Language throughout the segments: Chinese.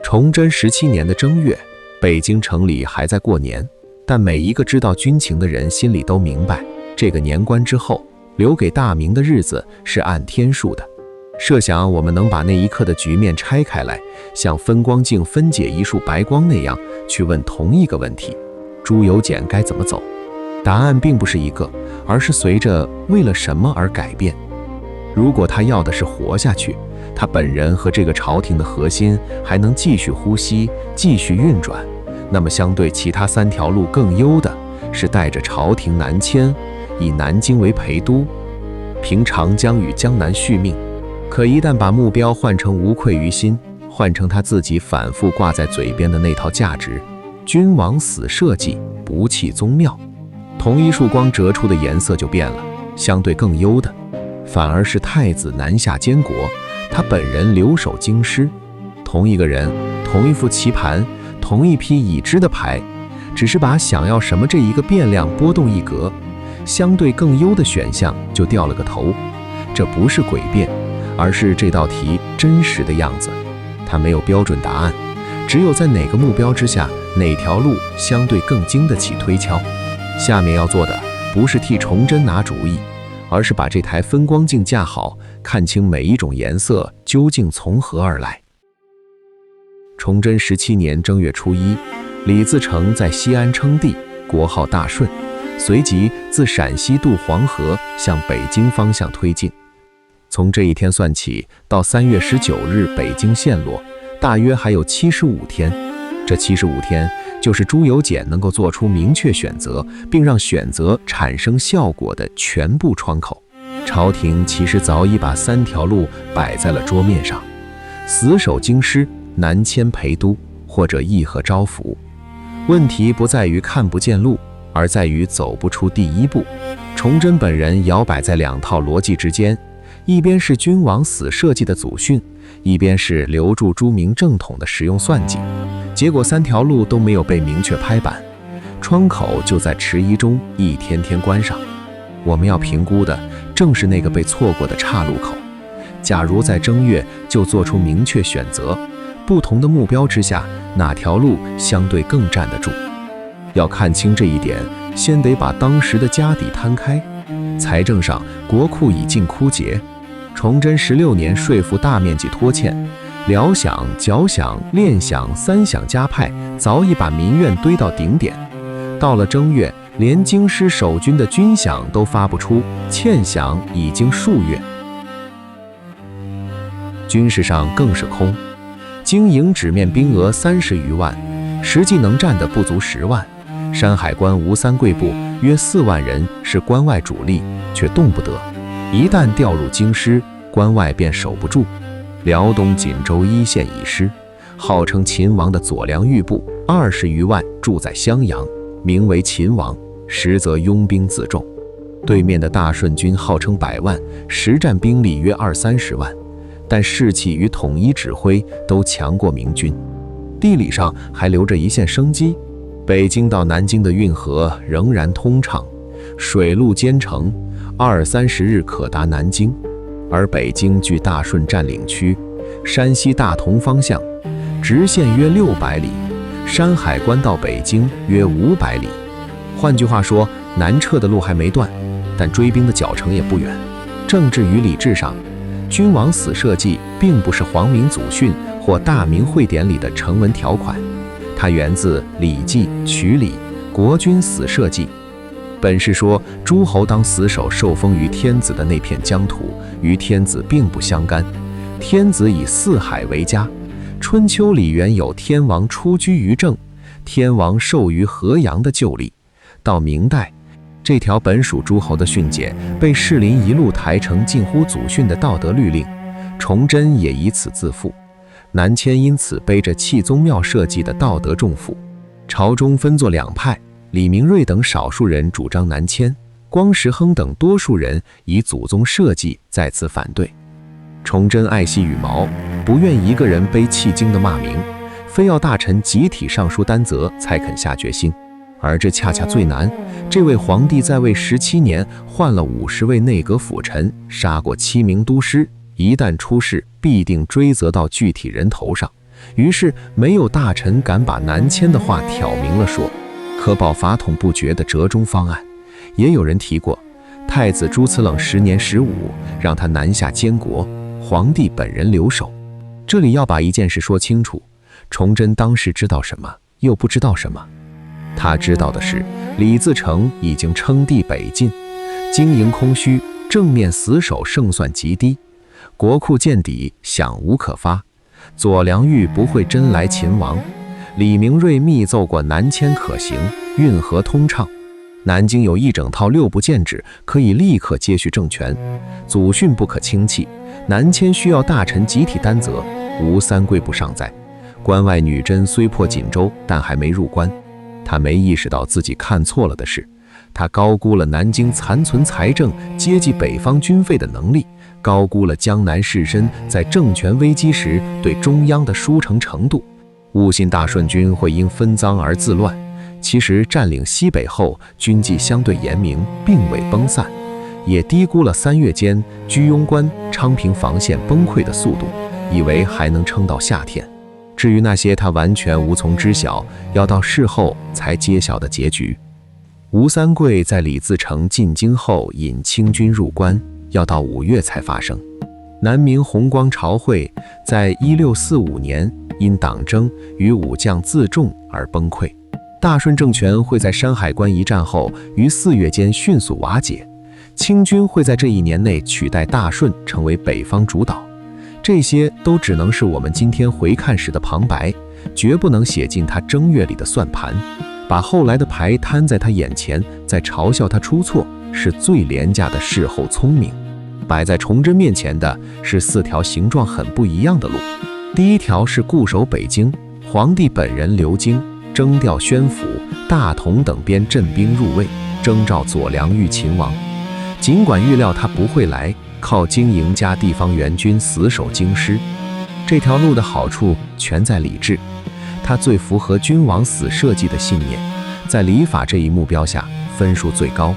崇祯17年的正月，北京城里还在过年，但每一个知道军情的人心里都明白，这个年关之后，留给大明的日子是按天数的。设想我们能把那一刻的局面拆开来，像分光镜分解一束白光那样去问同一个问题：朱由检该怎么走？答案并不是一个，而是随着为了什么而改变。如果他要的是活下去，他本人和这个朝廷的核心还能继续呼吸、继续运转，那么相对其他3条路更优的是带着朝廷南迁，以南京为陪都，凭长江与江南续命。可一旦把目标换成无愧于心，换成他自己反复挂在嘴边的那套价值：君王死社稷，不弃宗庙，同一束光折出的颜色就变了。相对更优的反而是太子南下监国，他本人留守京师。同一个人，同一副棋盘，同一批已知的牌，只是把想要什么这一个变量波动一格，相对更优的选项就掉了个头。这不是诡辩，而是这道题真实的样子。它没有标准答案，只有在哪个目标之下，哪条路相对更经得起推敲。下面要做的不是替崇祯拿主意，而是把这台分光镜架好，看清每一种颜色究竟从何而来。崇祯17年正月初1，李自成在西安称帝，国号大顺，随即自陕西渡黄河向北京方向推进。从这一天算起，到3月19日北京陷落，大约还有75天。这75天就是朱由检能够做出明确选择，并让选择产生效果的全部窗口。朝廷其实早已把3条路摆在了桌面上：死守京师，南迁陪都，或者议和招抚。问题不在于看不见路，而在于走不出第一步。崇祯本人摇摆在2套逻辑之间，一边是君王死社稷的祖训，一边是留住朱明正统的实用算计。结果3条路都没有被明确拍板，窗口就在迟疑中一天天关上。我们要评估的正是那个被错过的岔路口。假如在正月就做出明确选择，不同的目标之下，哪条路相对更站得住？要看清这一点，先得把当时的家底摊开。财政上，国库已近枯竭。崇祯16年税赋大面积拖欠，辽饷、缴饷、练饷3饷加派，早已把民怨堆到顶点。到了正月，连京师守军的军饷都发不出，欠饷已经数月。军事上更是空，经营纸面兵额30余万，实际能战的不足10万。山海关吴三桂部约4万人是关外主力，却动不得。一旦调入京师，关外便守不住。辽东锦州一线已失，号称秦王的左良玉部20余万住在襄阳，名为秦王，实则拥兵自重。对面的大顺军号称100万，实战兵力约20-30万，但士气与统一指挥都强过明军。地理上还留着一线生机，北京到南京的运河仍然通畅，水陆兼程，20-30日可达南京。而北京距大顺占领区，山西大同方向，直线约600里，山海关到北京约500里。换句话说，南撤的路还没断，但追兵的脚程也不远。政治与理智上，君王死社稷并不是皇明祖训或大明会典里的成文条款，它源自《礼记·曲礼》，国君死社稷。本是说诸侯当死守受封于天子的那片疆土，与天子并不相干。天子以四海为家，春秋里原有天王出居于政，天王授于河阳的旧例。到明代，这条本属诸侯的训诫被士林一路抬成近乎祖训的道德律令，崇祯也以此自负。南迁因此背着弃宗庙社稷的道德重负。朝中分作2派，李明瑞等少数人主张南迁，光实亨等多数人以祖宗社稷在此反对。崇祯爱惜羽毛，不愿一个人背弃京的骂名，非要大臣集体上书担责才肯下决心。而这恰恰最难，这位皇帝在位17年，换了50位内阁辅臣，杀过7名都师，一旦出事，必定追责到具体人头上，于是没有大臣敢把南迁的话挑明了说，可保法统不绝的折中方案。也有人提过，太子朱慈冷10年15，让他南下监国，皇帝本人留守。这里要把一件事说清楚，崇祯当时知道什么，又不知道什么。他知道的是，李自成已经称帝北进，经营空虚，正面死守胜算极低，国库见底，饷无可发。左良玉不会真来擒王，李明瑞密奏过南迁可行，运河通畅，南京有一整套6部建制，可以立刻接续政权。祖训不可轻弃，南迁需要大臣集体担责。吴三桂不尚在，关外女真虽破锦州，但还没入关。他没意识到自己看错了的是，他高估了南京残存财政接济北方军费的能力，高估了江南士绅在政权危机时对中央的输诚程度，误信大顺军会因分赃而自乱。其实占领西北后，军纪相对严明，并未崩散，也低估了3月间居庸关、昌平防线崩溃的速度，以为还能撑到夏天。至于那些他完全无从知晓，要到事后才揭晓的结局。吴三桂在李自成进京后引清军入关，要到5月才发生。南明弘光朝会在1645年因党争与武将自重而崩溃。大顺政权会在山海关一战后于4月间迅速瓦解，清军会在这1年内取代大顺成为北方主导。这些都只能是我们今天回看时的旁白，绝不能写进他正月里的算盘。把后来的牌摊在他眼前，再嘲笑他出错，是最廉价的事后聪明。摆在崇祯面前的是4条形状很不一样的路。第一条是固守北京，皇帝本人留京，征调宣府、大同等边镇兵入卫，征召左良玉擒王。尽管预料他不会来，靠经营加地方援军死守京师。这条路的好处全在理智，它最符合君王死社稷的信念，在礼法这一目标下分数最高。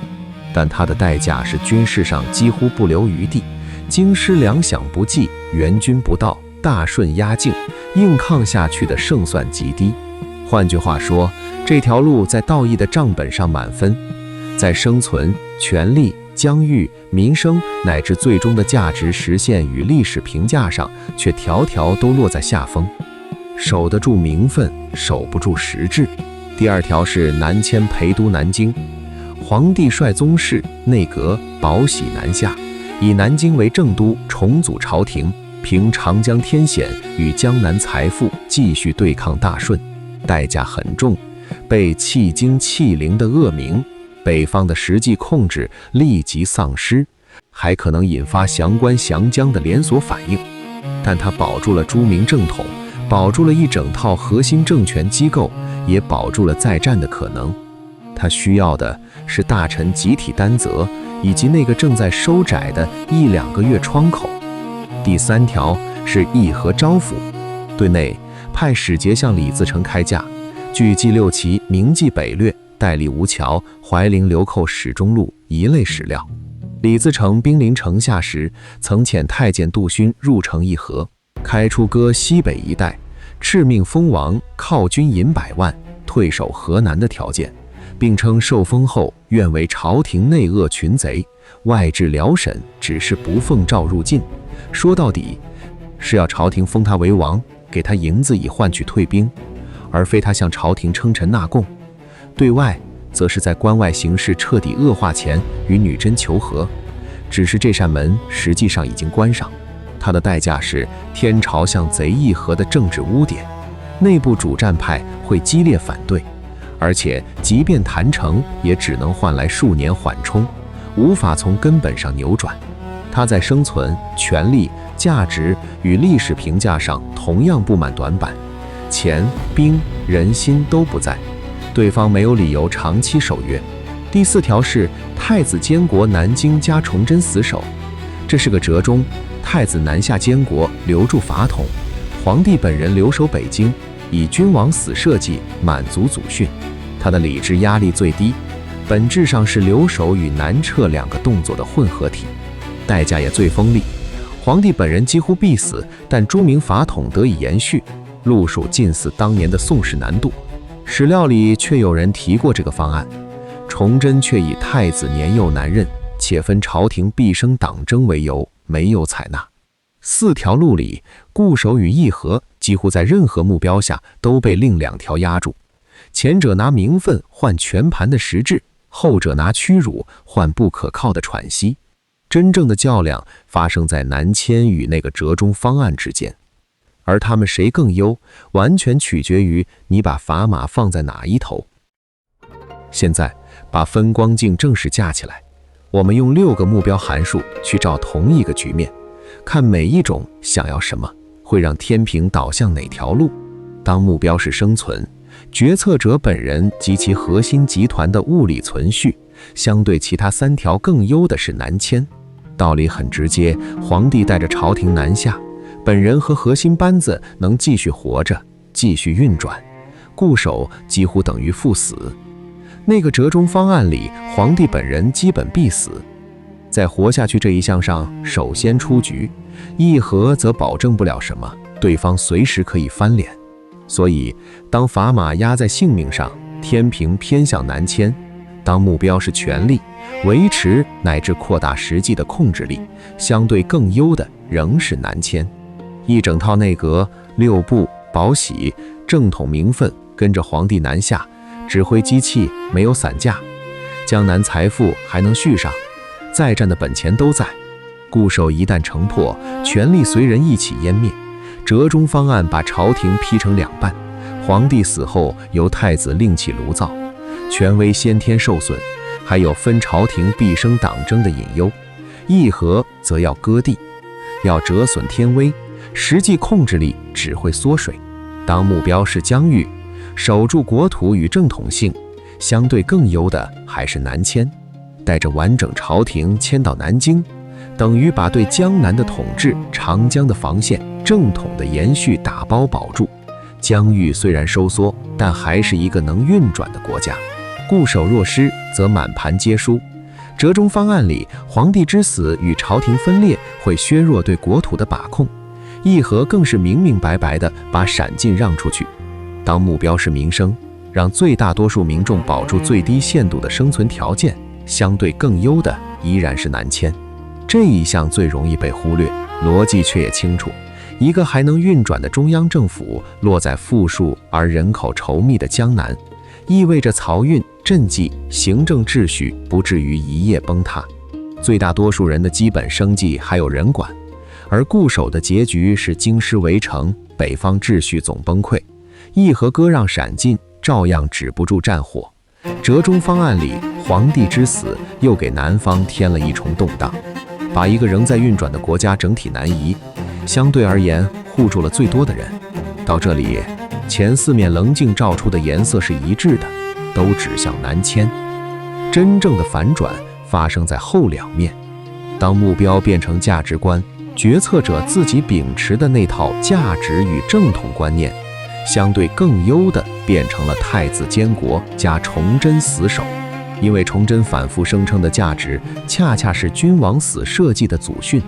但它的代价是军事上几乎不留余地，京师粮饷不济，援军不到，大顺压境，硬抗下去的胜算极低。换句话说，这条路在道义的账本上满分，在生存、权力、疆域、民生乃至最终的价值实现与历史评价上，却条条都落在下风。守得住名分，守不住实质。第二条是南迁陪都南京，皇帝率宗室、内阁、宝玺南下，以南京为正都，重组朝廷，凭长江天险与江南财富继续对抗大顺。代价很重，被弃京弃陵的恶名，北方的实际控制立即丧失，还可能引发降关降江的连锁反应。但他保住了朱明正统，保住了一整套核心政权机构，也保住了再战的可能。他需要的是大臣集体担责，以及那个正在收窄的1-2个月窗口。第三条是议和招抚，对内派使节向李自成开价，据记六旗、铭记北略、代理吴桥、怀陵流寇史中录一类史料。李自成兵临城下时，曾遣太监杜勋入城议和，开出割西北一带，敕命封王犒军银100万，退守河南的条件，并称受封后愿为朝廷内恶群贼，外治辽沈，只是不奉诏入晋。说到底是要朝廷封他为王，给他银子以换取退兵，而非他向朝廷称臣纳贡。对外则是在关外形势彻底恶化前与女真求和，只是这扇门实际上已经关上。它的代价是天朝向贼议和的政治污点，内部主战派会激烈反对，而且即便谈成，也只能换来数年缓冲，无法从根本上扭转。他在生存、权力、价值与历史评价上同样布满短板，钱、兵、人心都不在，对方没有理由长期守约。第四条是太子监国南京加崇祯死守，这是个折中，太子南下监国，留住法统，皇帝本人留守北京，以君王死社稷满足祖训。他的理智压力最低，本质上是留守与南撤两个动作的混合体，代价也最锋利。皇帝本人几乎必死，但朱明法统得以延续，路数近似当年的宋氏南渡。史料里却有人提过这个方案，崇祯却以太子年幼难任，且分朝廷毕生党争为由，没有采纳。4条路里，固守与议和几乎在任何目标下都被另2条压住，前者拿名分换全盘的实质，后者拿屈辱换不可靠的喘息。真正的较量发生在南迁与那个折中方案之间，而他们谁更优，完全取决于你把砝码放在哪一头。现在把分光镜正式架起来，我们用6个目标函数去照同一个局面，看每一种想要什么，会让天平导向哪条路。当目标是生存，决策者本人及其核心集团的物理存续，相对其他3条更优的是南迁。道理很直接，皇帝带着朝廷南下，本人和核心班子能继续活着，继续运转，固守几乎等于赴死。那个折中方案里，皇帝本人基本必死。在活下去这一项上首先出局，议和则保证不了什么，对方随时可以翻脸。所以当砝码压在性命上，天平偏向南迁；当目标是权力、维持乃至扩大实际的控制力，相对更优的仍是南迁。一整套内阁、6部、宝玺、正统名分跟着皇帝南下，指挥机器没有散架，江南财富还能续上，再战的本钱都在。固守一旦城破，权力随人一起湮灭。折中方案把朝廷劈成2半，皇帝死后由太子另起炉灶，权威先天受损，还有分朝廷毕生党争的隐忧。议和则要割地，要折损天威，实际控制力只会缩水。当目标是疆域，守住国土与正统性，相对更优的还是南迁。带着完整朝廷迁到南京，等于把对江南的统治、长江的防线、正统的延续打包保住。疆域虽然收缩，但还是一个能运转的国家。固守若失，则满盘皆输。折中方案里，皇帝之死与朝廷分裂会削弱对国土的把控，议和更是明明白白地把陕晋让出去。当目标是民生，让最大多数民众保住最低限度的生存条件，相对更优的依然是南迁。这一项最容易被忽略，逻辑却也清楚。一个还能运转的中央政府落在富庶而人口稠密的江南，意味着漕运、赈济、行政秩序不至于一夜崩塌，最大多数人的基本生计还有人管。而固守的结局是京师围城，北方秩序总崩溃。议和割让陕晋，照样止不住战火。折中方案里，皇帝之死又给南方添了一重动荡，把一个仍在运转的国家整体南移，相对而言护住了最多的人。到这里，前4面棱镜照出的颜色是一致的，都指向南迁。真正的反转发生在后2面。当目标变成价值观，决策者自己秉持的那套价值与正统观念，相对更优的变成了太子监国加崇祯死守。因为崇祯反复声称的价值，恰恰是君王死社稷的祖训，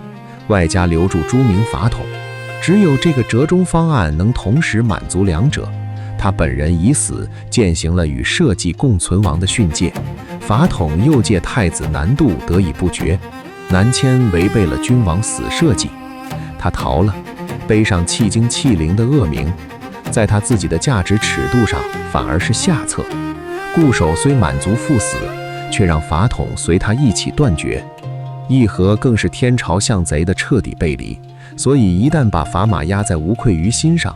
外加留住朱明法统。只有这个折中方案能同时满足2者。他本人已死，践行了与社稷共存亡的训诫，法统又借太子南渡得以不绝。南迁违背了君王死社稷，他逃了，背上弃京弃陵的恶名，在他自己的价值尺度上反而是下策。固守虽满足赴死，却让法统随他一起断绝。议和更是天朝向贼的彻底背离，所以一旦把砝码压在无愧于心上，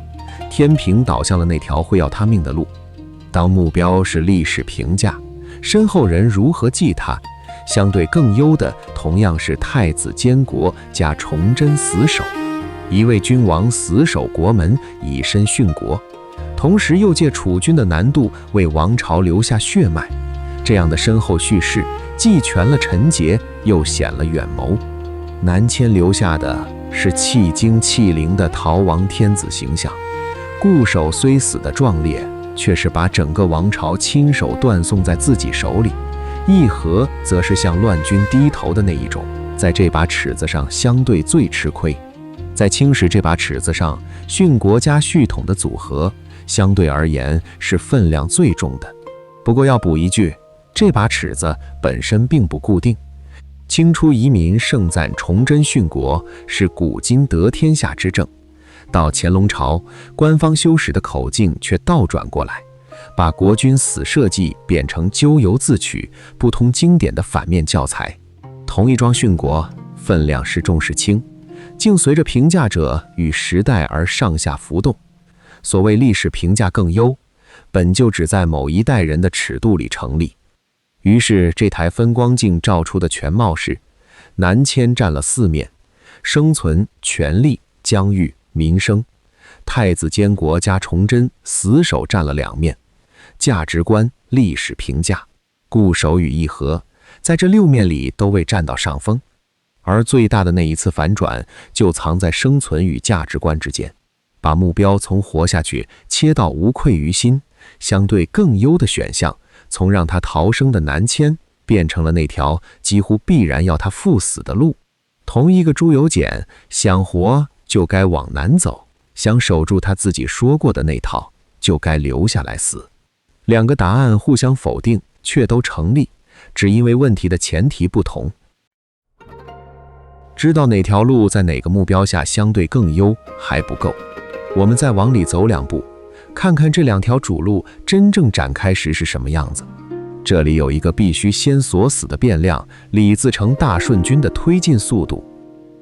天平倒向了那条会要他命的路。当目标是历史评价，身后人如何记他，相对更优的同样是太子监国加崇祯死守。一位君王死守国门，以身殉国，同时又借储君的南渡为王朝留下血脉。这样的身后叙事，既全了陈节，又显了远谋。南迁留下的是弃京弃陵的逃亡天子形象，固守虽死的壮烈，却是把整个王朝亲手断送在自己手里。议和则是向乱军低头的那一种，在这把尺子上相对最吃亏。在青史这把尺子上，殉国加续统的组合相对而言是分量最重的。不过要补一句，这把尺子本身并不固定。清初遗民盛赞崇祯殉国是古今得天下之政，到乾隆朝，官方修史的口径却倒转过来，把国君死社稷变成咎由自取、不通经典的反面教材。同一桩殉国，分量是重是轻，竟随着评价者与时代而上下浮动。所谓历史评价更优，本就只在某一代人的尺度里成立。于是这台分光镜照出的全貌是：南迁占了4面，生存、权力、疆域、民生；太子监国加崇祯死守占了2面，价值观、历史评价。固守与议和，在这6面里都未占到上风，而最大的那一次反转就藏在生存与价值观之间，把目标从活下去切到无愧于心，相对更优的选项，从让他逃生的南迁变成了那条几乎必然要他赴死的路。同一个猪油碱，想活就该往南走，想守住他自己说过的那套，就该留下来死。2个答案互相否定，却都成立，只因为问题的前提不同。知道哪条路在哪个目标下相对更优还不够，我们再往里走2步，看看这2条主路真正展开时是什么样子。这里有一个必须先锁死的变量，李自成大顺军的推进速度。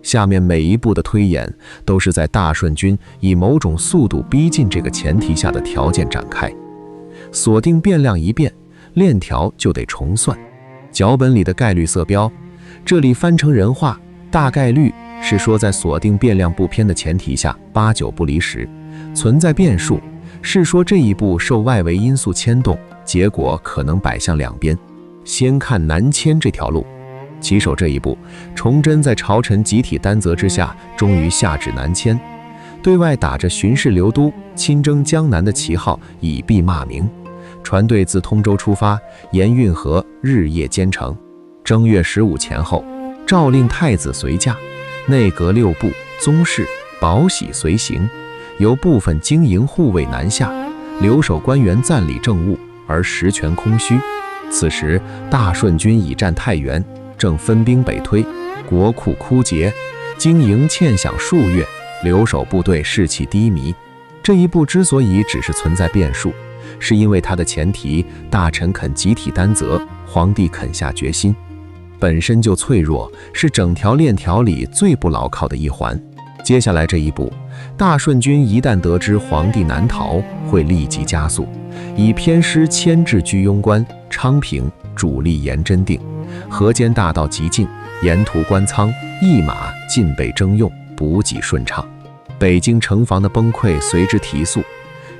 下面每一步的推演都是在大顺军以某种速度逼近这个前提下的条件展开。锁定变量一变，链条就得重算。脚本里的概率色标，这里翻成人话，大概率是说在锁定变量不偏的前提下8、9不离10。存在变数是说这一步受外围因素牵动，结果可能摆向2边。先看南迁这条路，起手这一步，崇祯在朝臣集体担责之下，终于下旨南迁，对外打着巡视刘都、亲征江南的旗号，以避骂名。船队自通州出发，沿运河日夜兼程。正月15前后，诏令太子随驾，内阁6部、宗室、宝玺随行，由部分经营护卫南下，留守官员暂理政务，而实权空虚。此时大顺军已占太原，正分兵北推，国库枯竭，经营欠饷数月，留守部队士气低迷。这一步之所以只是存在变数，是因为它的前提，大臣肯集体担责，皇帝肯下决心，本身就脆弱，是整条链条里最不牢靠的一环。接下来这一步，大顺军一旦得知皇帝难逃，会立即加速，以偏师牵制居庸关、昌平，主力沿真定，河间大道极近，沿途官仓、驿马尽被征用，补给顺畅。北京城防的崩溃随之提速。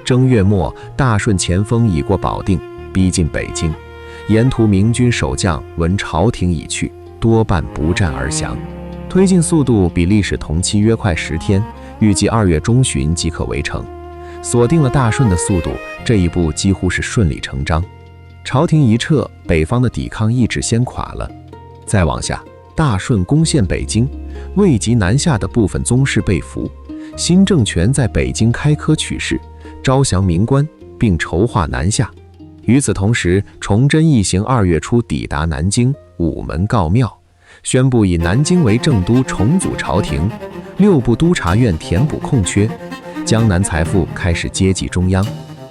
正月末，大顺前锋已过保定，逼近北京，沿途明军守将闻朝廷已去，多半不战而降。推进速度比历史同期约快10天，预计2月中旬即可围城。锁定了大顺的速度，这一步几乎是顺理成章。朝廷一撤，北方的抵抗意志先垮了。再往下，大顺攻陷北京，未及南下的部分宗室被俘，新政权在北京开科取士，招降民官，并筹划南下。与此同时，崇祯一行2月初抵达南京，午门告庙，宣布以南京为正都，重组朝廷，6部督察院填补空缺，江南财富开始接济中央。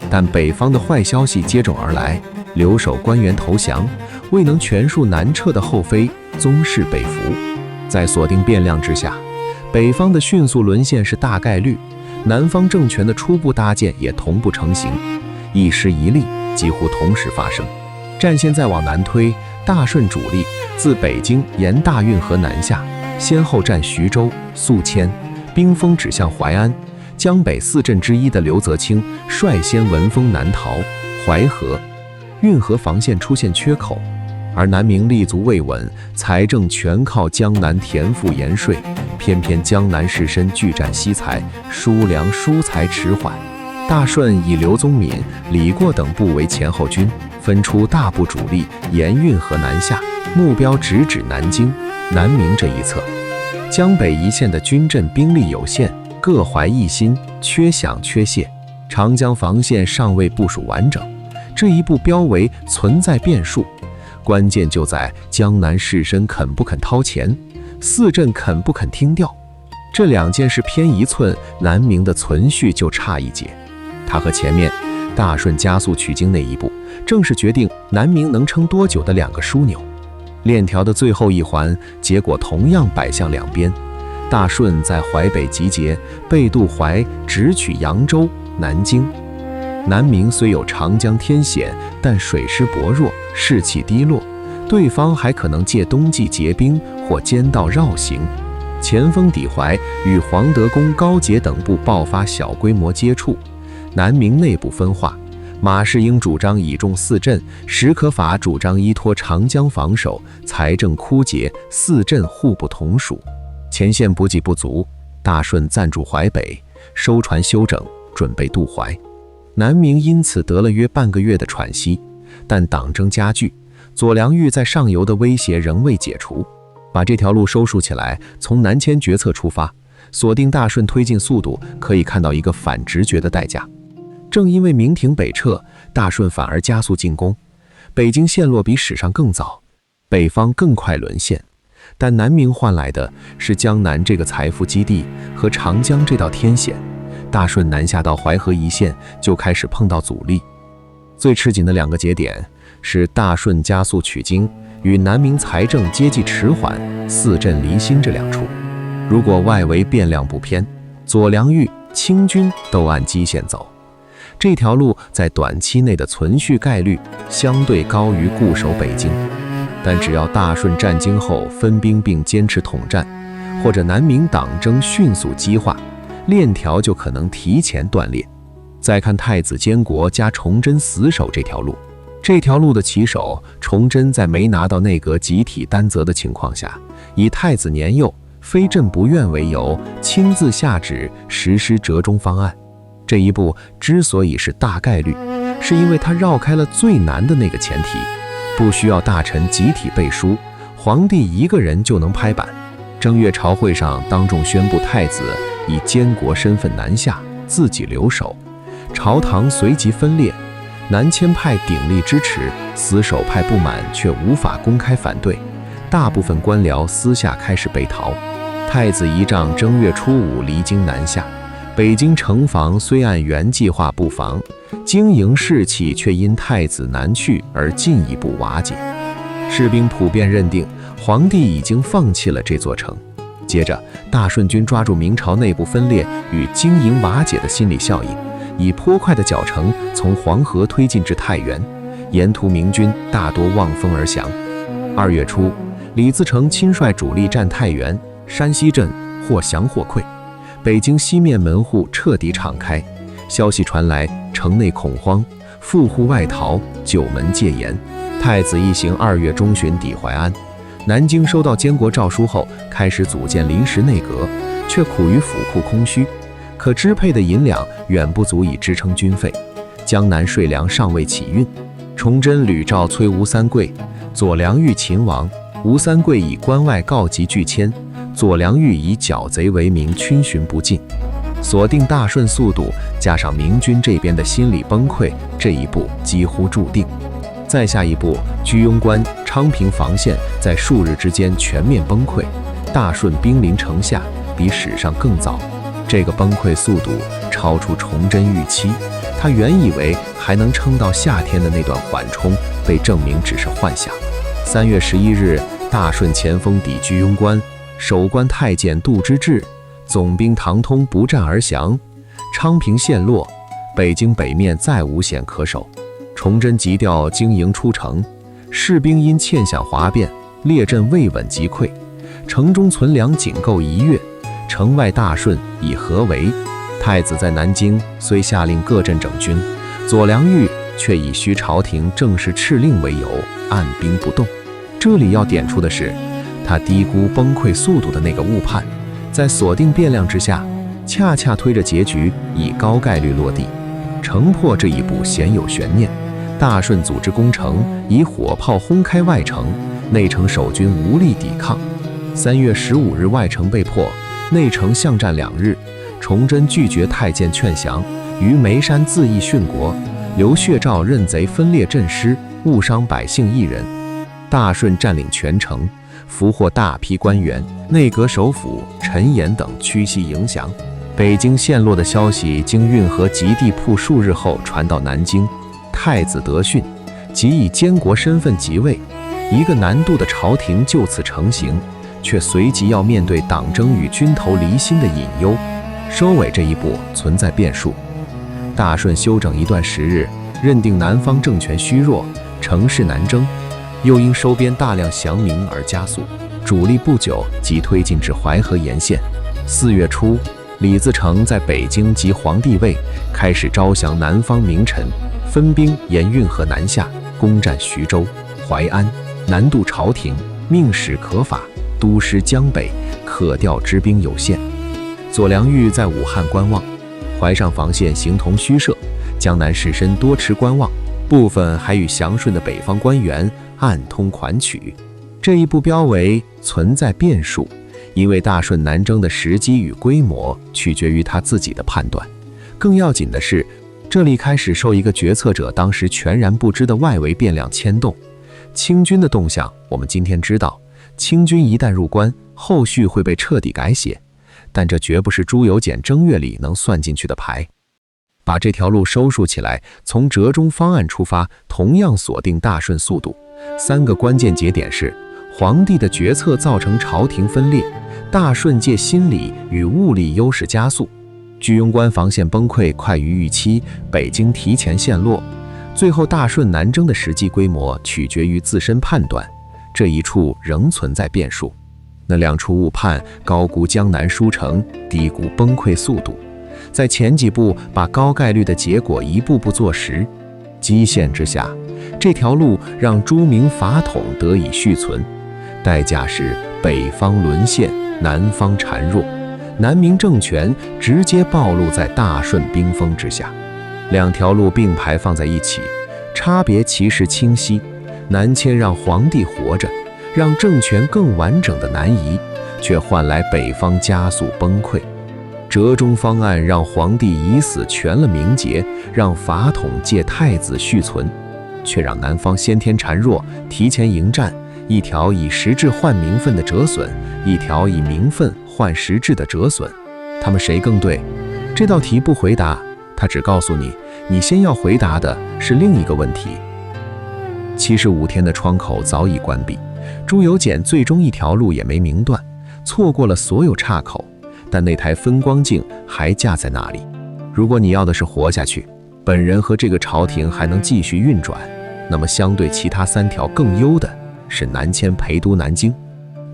但北方的坏消息接踵而来，留守官员投降，未能全数南撤的后妃宗室被俘。在锁定变量之下，北方的迅速沦陷是大概率，南方政权的初步搭建也同步成型，一失一利几乎同时发生。战线再往南推，大顺主力自北京沿大运河南下，先后占徐州、宿迁，兵锋指向淮安。江北4镇之一的刘泽清率先闻风南逃，淮河、运河防线出现缺口，而南明立足未稳，财政全靠江南田赋盐税，偏偏江南士绅拒占西财，输粮输财迟缓。大顺以刘宗敏、李过等部为前后军，分出大部主力沿运河南下，目标直指南京、南明这一侧。江北一线的军阵兵力有限，各怀一心，缺饷缺械，长江防线尚未部署完整，这一步标为存在变数。关键就在江南士绅肯不肯掏钱，四镇肯不肯听调。这两件事偏一寸，南明的存续就差一截。它和前面大顺加速取经那一步，正是决定南明能撑多久的两个枢纽。链条的最后一环，结果同样摆向两边。大顺在淮北集结，背渡淮，直取扬州、南京。南明虽有长江天险，但水师薄弱，士气低落，对方还可能借冬季结冰或间道绕行，前锋抵淮，与黄德功、高捷等部爆发小规模接触。南明内部分化，马士英主张倚重四镇，史可法主张依托长江防守，财政枯竭，四镇互不同属，前线补给不足。大顺暂驻淮北，收船休整，准备渡淮。南明因此得了约半个月的喘息，但党争加剧，左良玉在上游的威胁仍未解除。把这条路收束起来，从南迁决策出发，锁定大顺推进速度，可以看到一个反直觉的代价。正因为明廷北撤，大顺反而加速进攻，北京陷落比史上更早，北方更快沦陷。但南明换来的是江南这个财富基地和长江这道天险。大顺南下到淮河一线就开始碰到阻力。最吃紧的两个节点是大顺加速取经与南明财政接济迟缓、四镇离心这两处。如果外围变量不偏，左良玉、清军都按基线走，这条路在短期内的存续概率相对高于固守北京。但只要大顺战经后分兵并坚持统战，或者南明党争迅速激化，链条就可能提前断裂。再看太子监国加崇祯死守这条路，这条路的旗手崇祯在没拿到内阁集体担责的情况下，以太子年幼，非朕不愿为由，亲自下旨实施折中方案。这一步之所以是大概率，是因为他绕开了最难的那个前提，不需要大臣集体背书，皇帝一个人就能拍板。正月朝会上当众宣布太子以监国身份南下，自己留守，朝堂随即分裂，南迁派鼎力支持，死守派不满却无法公开反对，大部分官僚私下开始北逃。太子仪仗正月初5离京南下，北京城防虽按原计划布防，经营士气却因太子南去而进一步瓦解。士兵普遍认定皇帝已经放弃了这座城。接着，大顺军抓住明朝内部分裂与经营瓦解的心理效应，以颇快的脚程从黄河推进至太原，沿途明军大多望风而降。2月初，李自成亲率主力占太原、山西镇，或降或溃。北京西面门户彻底敞开，消息传来，城内恐慌，富户外逃，九门戒严。太子一行2月中旬抵淮安。南京收到监国诏书后，开始组建临时内阁，却苦于府库空虚，可支配的银两远不足以支撑军费，江南税粮尚未起运。崇祯屡诏催吴三桂，左良玉擒王，吴三桂以关外告急拒迁，左良玉以剿贼为名逡巡不进。锁定大顺速度，加上明军这边的心理崩溃，这一步几乎注定。再下一步，居庸关、昌平防线在数日之间全面崩溃，大顺兵临城下，比史上更早。这个崩溃速度超出崇祯预期，他原以为还能撑到夏天的那段缓冲，被证明只是幻想。3月11日，大顺前锋抵居庸关，守关太监杜之治，总兵唐通不战而降，昌平陷落，北京北面再无险可守。崇祯急调经营出城，士兵因欠饷哗变，列阵未稳即溃，城中存粮仅够1月，城外大顺以何为？太子在南京虽下令各镇整军，左良玉却以需朝廷正式敕令为由，按兵不动。这里要点出的是，他低估崩溃速度的那个误判，在锁定变量之下，恰恰推着结局以高概率落地。城破这一步鲜有悬念，大顺组织攻城，以火炮轰开外城，内城守军无力抵抗。3月15日，外城被破，内城巷战2日。崇祯拒绝太监劝降，于眉山自缢殉国。刘血照认贼分裂阵师，误伤百姓1人。大顺占领全城，俘获大批官员，内阁首辅陈岩等屈膝迎降。北京陷落的消息经运河及地铺数日后传到南京，太子德训即以监国身份即位，一个南渡的朝廷就此成型，却随即要面对党争与军头离心的隐忧。收尾这一步存在变数。大顺休整一段时日，认定南方政权虚弱，城势难争，又因收编大量降民而加速，主力不久即推进至淮河沿线。4月初，李自成在北京即皇帝位，开始招降南方名臣，分兵沿运河南下，攻占徐州、淮安，南渡朝廷，命使可法，都师江北，可调之兵有限。左良玉在武汉观望，淮上防线形同虚设，江南士绅多持观望，部分还与降顺的北方官员暗通款曲。这一步标为存在变数，因为大顺南征的时机与规模取决于他自己的判断。更要紧的是，这里开始受一个决策者当时全然不知的外围变量牵动。清军的动向，我们今天知道，清军一旦入关，后续会被彻底改写。但这绝不是朱由检正月里能算进去的牌。把这条路收束起来，从折中方案出发，同样锁定大顺速度。3个关键节点是：皇帝的决策造成朝廷分裂，大顺借心理与物力优势加速，居庸关防线崩溃快于预期，北京提前陷落。最后大顺南征的实际规模取决于自身判断，这一处仍存在变数。那2处误判，高估江南输城，低估崩溃速度。在前几步把高概率的结果一步步做实，基线之下，这条路让朱明法统得以续存，代价是北方沦陷，南方孱弱，南明政权直接暴露在大顺兵锋之下。2条路并排放在一起，差别其实清晰。南迁让皇帝活着，让政权更完整的南移，却换来北方加速崩溃。折中方案让皇帝以死全了名节，让法统借太子续存，却让南方先天孱弱，提前迎战。一条以实质换名分的折损，一条以名分换实质的折损，他们谁更对？这道题不回答，他只告诉你，你先要回答的是另一个问题。75天的窗口早已关闭，朱由检最终一条路也没明断，错过了所有岔口，但那台分光镜还架在那里。如果你要的是活下去，本人和这个朝廷还能继续运转，那么相对其他3条更优的是南迁陪都南京。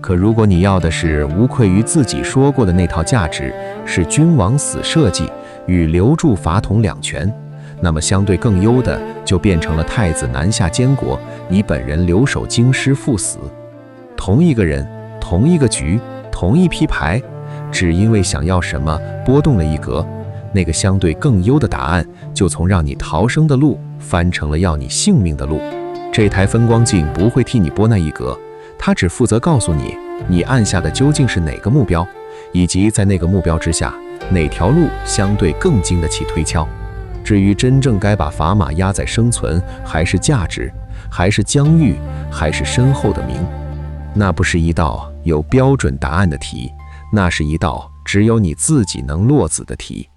可如果你要的是无愧于自己说过的那套价值，是君王死社稷与留住法统两全，那么相对更优的就变成了太子南下监国，你本人留守京师赴死。同一个人，同一个局，同一批牌，只因为想要什么波动了一格，那个相对更优的答案就从让你逃生的路翻成了要你性命的路。这台分光镜不会替你拨那一格，它只负责告诉你，你按下的究竟是哪个目标，以及在那个目标之下，哪条路相对更经得起推敲。至于真正该把砝码压在生存，还是价值，还是疆域，还是身后的名，那不是一道有标准答案的题，那是一道只有你自己能落子的题。